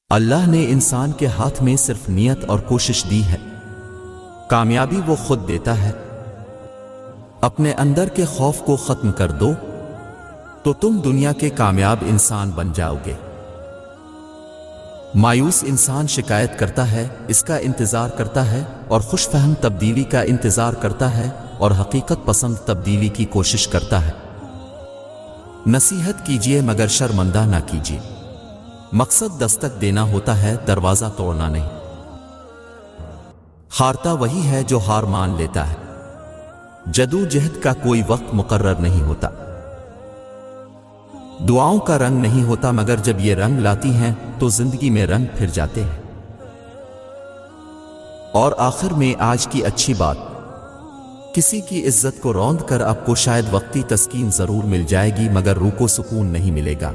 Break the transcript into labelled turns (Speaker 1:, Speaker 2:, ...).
Speaker 1: اللہ نے انسان کے ہاتھ میں صرف نیت اور کوشش دی ہے، کامیابی وہ خود دیتا ہے۔ اپنے اندر کے خوف کو ختم کر دو تو تم دنیا کے کامیاب انسان بن جاؤ گے۔ مایوس انسان شکایت کرتا ہے، اس کا انتظار کرتا ہے، اور خوش فہم تبدیلی کا انتظار کرتا ہے، اور حقیقت پسند تبدیلی کی کوشش کرتا ہے۔ نصیحت کیجیے مگر شرمندہ نہ کیجیے۔ مقصد دستک دینا ہوتا ہے، دروازہ توڑنا نہیں۔ ہارتا وہی ہے جو ہار مان لیتا ہے۔ جدوجہد کا کوئی وقت مقرر نہیں ہوتا۔ دعاؤں کا رنگ نہیں ہوتا، مگر جب یہ رنگ لاتی ہیں تو زندگی میں رنگ پھر جاتے ہیں۔ اور آخر میں آج کی اچھی بات، کسی کی عزت کو روند کر آپ کو شاید وقتی تسکین ضرور مل جائے گی، مگر روح کو سکون نہیں ملے گا۔